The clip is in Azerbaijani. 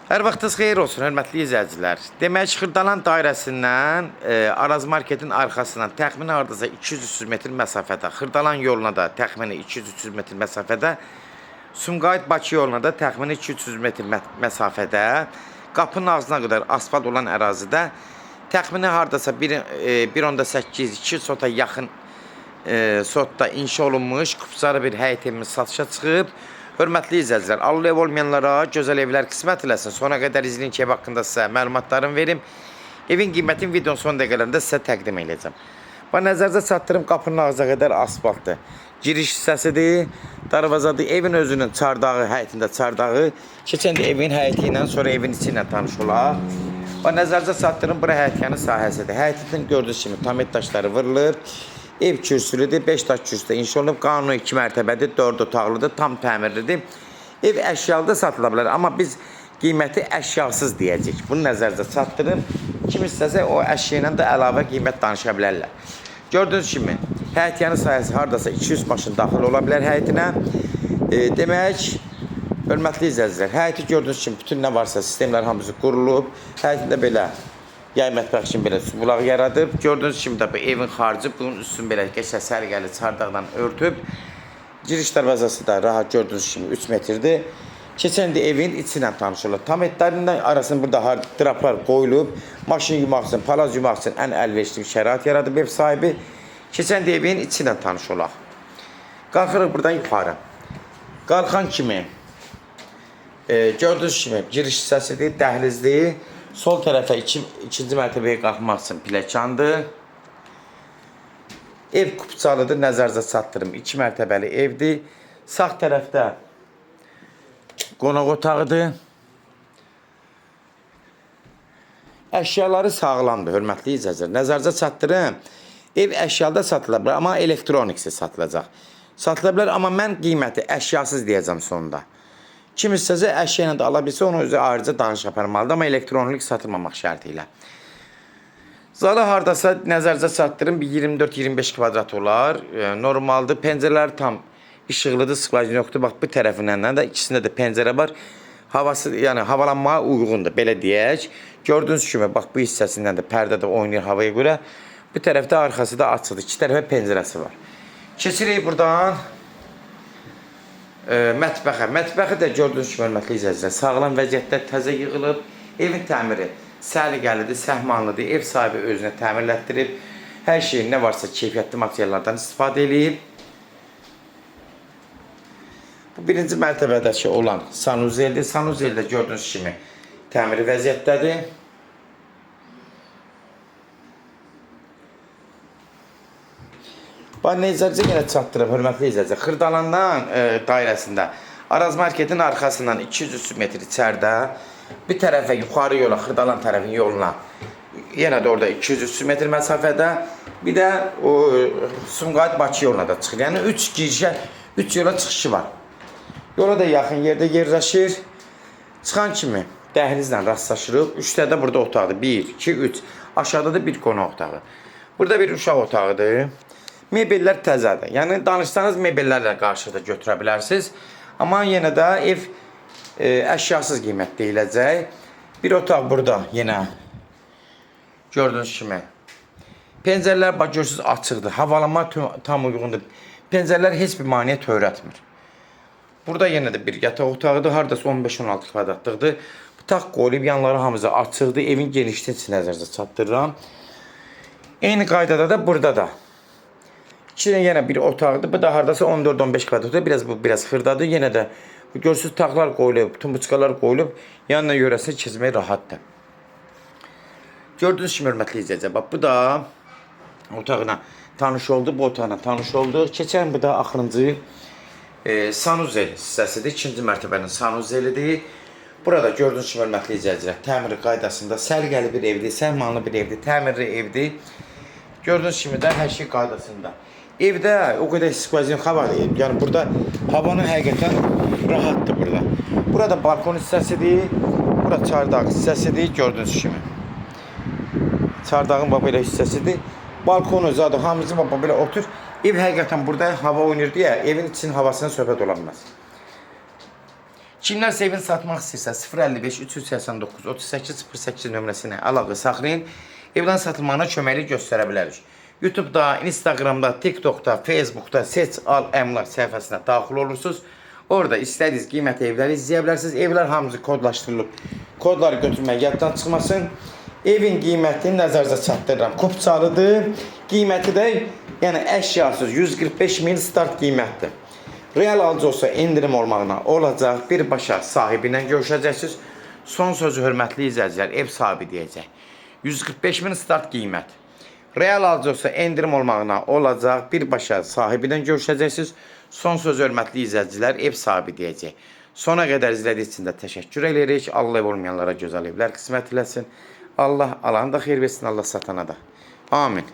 Hər vaxtınız xeyir olsun, hörmətli izləyicilər. Demək, Xırdalan dairəsindən Araz Marketin arxasından təxmini hardasa 200-300 metr məsafədə, Xırdalan yoluna da təxmini 200-300 metr məsafədə, Sumqayıt-Bakı yoluna da təxmini 200-300 metr məsafədə, qapının ağzına qədər asfalt olan ərazidə təxmini hardasa 1.8-2 sota yaxın sotda inşa olunmuş kupçarı bir həyət evimiz satışa çıxıb. Hörmətli izləyicilər, allı ev olmayanlara gözəl evlər qismət eləsin. Sona qədər izləyin ki, ev haqqında sizə məlumatlarını verim. Evin qiymətin videonun son dəqiqələrində sizə təqdim edəcəm. Nəzərinizə çatdırım, qapının ağzına qədər asfaltdır. Giriş hissəsidir, darvazadır. Evin özünün çardağı, həyətində çardağı. Keçən də evin həyəti ilə, sonra evin içi ilə tanış olaq. Nəzərinizə çatdırım, bura həyətyanın sahəsidir. Həyətin gördüyünüz kimi tamet daşları vırılıb. Ev kürsülüdür, 5 daş kürsüdə inşa olunub, qanuni 2 mərtəbədir, 4 otaqlıdır, tam təmirlidir. Ev əşyalı da satıla bilər, amma biz qiyməti əşyasız deyəcək. Bunu nəzərinizə çatdırın. Kim istəsə o əşya ilə də əlavə qiymət danışa bilərlər. Gördüyünüz kimi, həyətyanın sayəsi hardasa 200 maşın daxil ola bilər həyətinə. Demək, hörmətli izləyicilər, həyəti gördüyünüz kimi, bütün nə varsa sistemlər hamısı qurulub. Həyətində belə yay mətbəx üçün belə su bulağı yaradıb. Gördüyünüz kimi də bu evin xaricı bunun üstünü belə qəşəng sərgəli çardaqdan örtüb. Giriş darvazası da rahat gördüyünüz kimi 3 metrdir. Keçən də evin içi ilə tanış olub. Tametlərin arasında burada draplar qoyulub. Maşın yumaq üçün, palaz yumaq üçün ən əlverişli bir şərait yaradıb ev sahibi. Keçən də evin içi ilə tanış olaq. Qalxırıq buradan yuxarı. Qalxan kimi gördüyünüz kimi giriş hissəsidir, dəhlizdir. Sol tərəfə ikinci mərtəbəyə qalxmaq üçün pilləkəndir. Ev kupçalıdır, nəzərinizə çatdırım. 2 mərtəbəli evdir. Sağ tərəfdə qonaq otağıdır. Əşyaları sağlamdır, hörmətli izləyicilər. Nəzərinizə çatdırım. Ev əşyalı da satıla bilər, amma elektroniksi satılacaq. Satıla bilər, amma mən qiyməti əşyasız deyəcəm sonunda. Kim istəsə əşya ilə də ala bilsə, onu özü ayrıca danış aparmalıdır, amma elektronik satılmamaq şərti ilə. Zalı hardasa nəzərinizə çatdırım, 24-25 kvadrat olar. Normaldır, pəncərələr tam işıqlıdır, sıxlacın yoxdur. Bax, bu tərəfindən də ikisində də pəncərə var. Havası, yəni havalanmağa uyğundur, belə deyək. Gördüyünüz kimi, bax, bu hissəsindən də pərdə də oynayır havaya görə. Bu tərəfdə arxası da açıdır, iki tərəfə pəncərəsi var. Keçirik buradan mətbəxə. Mətbəxi də gördüyünüz kimi, hörmətli izləyicilər, sağlam vəziyyətdə təzə yığılıb. Evin təmiri səliqəlidir, səhmanlıdır. Ev sahibi özünə təmirlətdirib. Hər şeyin nə varsa keyfiyyətli materiallardan istifadə edib. Bu birinci mərtəbədəki olan sanuzeldir. Sanuzel də gördüyünüz kimi təmiri vəziyyətdədir. Necəcə yenə çatdırıb, hörmətli izləyicilər. Xırdalandan dairəsində Araz Marketin arxasından 200-300 metr içəridə bir tərəfə yuxarı yola, Xırdalan tərəfin yoluna yenə də orada 200-300 metr məsafədə bir də o Sumqayıt-Bakı yoluna da çıxır. Yəni 3 yola çıxışı var. Yola da yaxın yerdə yerləşir. Çıxan kimi dəhlizlə rastlaşırıq. 3 də burada otaqdır. 1, 2, 3. Aşağıda da bir qonaq otağı. Burada bir uşaq otağıdır. Mebellər təzədir. Yəni, danışsanız mebellərlə qarşıda götürə bilərsiniz. Amma yenə də ev əşyasız qiymət deyiləcək. Bir otaq burada yenə gördüyünüz kimi. Pəncərələr, bax, görürsünüz, açıqdır. Havalanma tam uyğundur. Pəncərələr heç bir maneə törətmir. Burada yenə də bir yataq otağıdır. Haradasa 15-16 kvadratlıqdır. Bu taq qoyulub, yanları hamısı açıqdır. Evin genişliyi üçün nəzərinizə çatdırıram. Eyni qaydada da burada da. İçində yenə bir otaqdır. Bu da haradasa 14-15 kvadratdır. Biraz xırdadır. Yenə də görürsünüz, taqlar qoyulub, tumbuçkalar qoyulub. Yanına yörəsini keçmək rahatdır. Gördüyünüz kimi, hörmətli izləyicilər, bax, bu da otağına tanış oldu. Bu otaqla tanış olduq. Keçən bu da axırıncı sanuzel hissəsidir. İkinci mərtəbənin sanuzelidir. Burada gördüyünüz kimi, hörmətli izləyicilər, təmiri qaydasında sərgəli bir evdir, səhmanlı bir evdir, təmirli evdir. Gördüyünüz kimi də hər şey qaydasında. Evdə o qədər skvazin hava deyil. Yəni, burada havanı həqiqətən rahatdır burada. Burada balkon hissəsidir. Burada çardaq hissəsidir. Gördüyünüz kimi. Çardağın belə hissəsidir. Balkon özədir. Hamısı belə otur. Ev həqiqətən burada hava oynayır deyə evin içinin havasına söhbət olanmaz. Kimlər evin satmaq istəyirsə 055 389 38 08 nömrəsinə əlaqə saxlayın. Evlərin satılmağına köməklik göstərə bilərik. YouTube'da, Instagram'da, TikTok'da, Facebook'da Seç Al Əmlak səhifəsinə daxil olursunuz. Orada istədiyiniz qiymətli evləri izləyə bilərsiniz. Evlər hamısı kodlaşdırılıb. Kodları götürmək yaddan çıxmasın. Evin qiymətini nəzərinizə çatdırıram. Kupçalıdır. Qiyməti də yəni əşyasız 145 min start qiymətdir. Real alıcı olsa indirim olmağına olacaq. Birbaşa sahibi ilə görüşəcəksiniz. Son sözü hörmətli izləyicilər, ev sahibi deyəcək. 145 min start qiymət. Real alıcı olsa indirim olmağına olacaq. Birbaşa sahibi ilə görüşəcəksiniz. Son sözü hörmətli izləyicilər, ev sahibi deyəcək. Sona qədər izlədiyiniz üçün də təşəkkür edirik. Allah ev olmayanlara gözəl evlər qismət eləsin. Allah alanı da xeyir versin, Allah satana da. Amin.